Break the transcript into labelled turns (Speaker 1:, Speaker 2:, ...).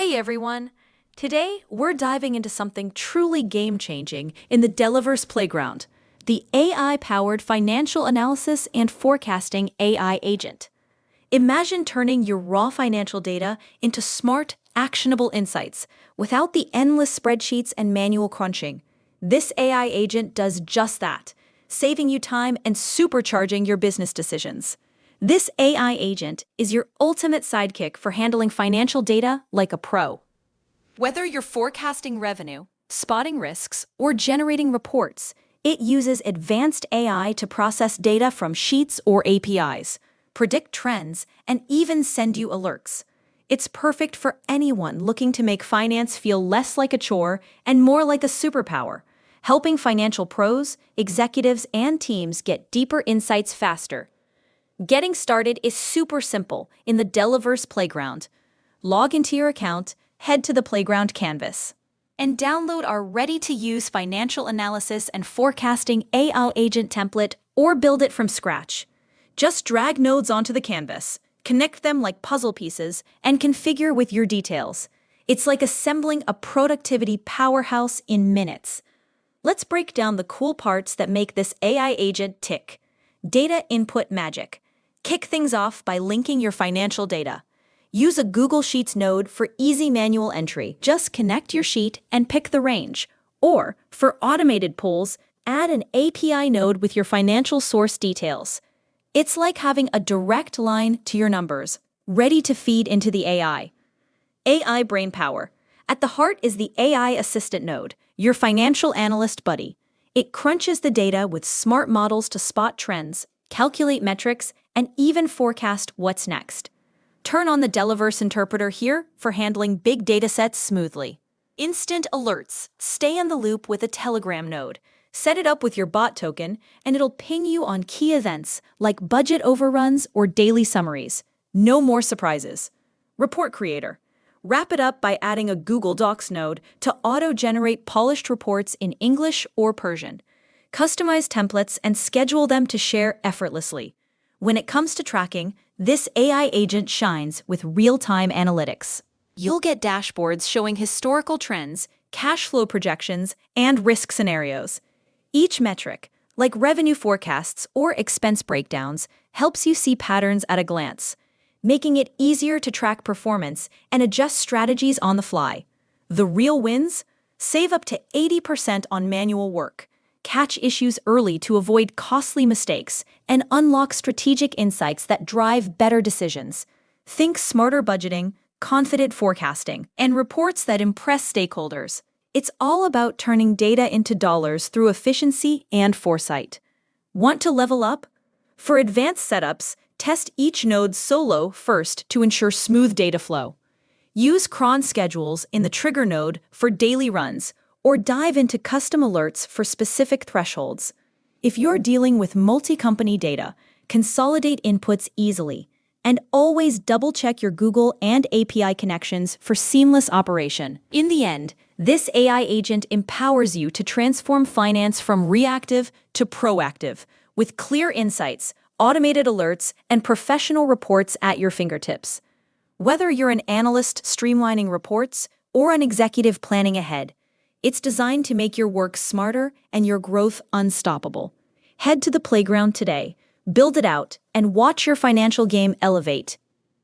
Speaker 1: Hi everyone! Today, we're diving into something truly game-changing in the Delaverse playground, the AI-powered financial analysis and forecasting AI agent. Imagine turning your raw financial data into smart, actionable insights without the endless spreadsheets and manual crunching. This AI agent does just that, saving you time and supercharging your business decisions. This AI agent is your ultimate sidekick for handling financial data like a pro. Whether you're forecasting revenue, spotting risks, or generating reports, it uses advanced AI to process data from sheets or APIs, predict trends, and even send you alerts. It's perfect for anyone looking to make finance feel less like a chore and more like a superpower, helping financial pros, executives, and teams get deeper insights faster. Getting started is super simple in the Delaverse playground. Log into your account, head to the playground canvas, and download our ready-to-use financial analysis and forecasting AI agent template or build it from scratch. Just drag nodes onto the canvas, connect them like puzzle pieces, and configure with your details. It's like assembling a productivity powerhouse in minutes. Let's break down the cool parts that make this AI agent tick. Data input magic. Kick things off by linking your financial data. Use a Google Sheets node for easy manual entry. Just connect your sheet and pick the range. Or, for automated pulls, add an API node with your financial source details. It's like having a direct line to your numbers, ready to feed into the AI. AI Brain Power. At the heart is the AI Assistant node, your financial analyst buddy. It crunches the data with smart models to spot trends, calculate metrics, and even forecast what's next. Turn on the Delaverse interpreter here for handling big datasets smoothly. Instant alerts. Stay in the loop with a Telegram node. Set it up with your bot token, and it'll ping you on key events like budget overruns or daily summaries. No more surprises. Report Creator. Wrap it up by adding a Google Docs node to auto-generate polished reports in English or Persian. Customize templates and schedule them to share effortlessly. When it comes to tracking, this AI agent shines with real-time analytics. You'll get dashboards showing historical trends, cash flow projections, and risk scenarios. Each metric, like revenue forecasts or expense breakdowns, helps you see patterns at a glance, making it easier to track performance and adjust strategies on the fly. The real wins? Save up to 80% on manual work, catch issues early to avoid costly mistakes, and unlock strategic insights that drive better decisions. Think smarter budgeting, confident forecasting, and reports that impress stakeholders. It's all about turning data into dollars through efficiency and foresight. Want to level up? For advanced setups, test each node solo first to ensure smooth data flow. Use cron schedules in the trigger node for daily runs, or dive into custom alerts for specific thresholds. If you're dealing with multi-company data, consolidate inputs easily, and always double-check your Google and API connections for seamless operation. In the end, this AI agent empowers you to transform finance from reactive to proactive, with clear insights, automated alerts, and professional reports at your fingertips. Whether you're an analyst streamlining reports or an executive planning ahead, it's designed to make your work smarter and your growth unstoppable. Head to the playground today, build it out, and watch your financial game elevate.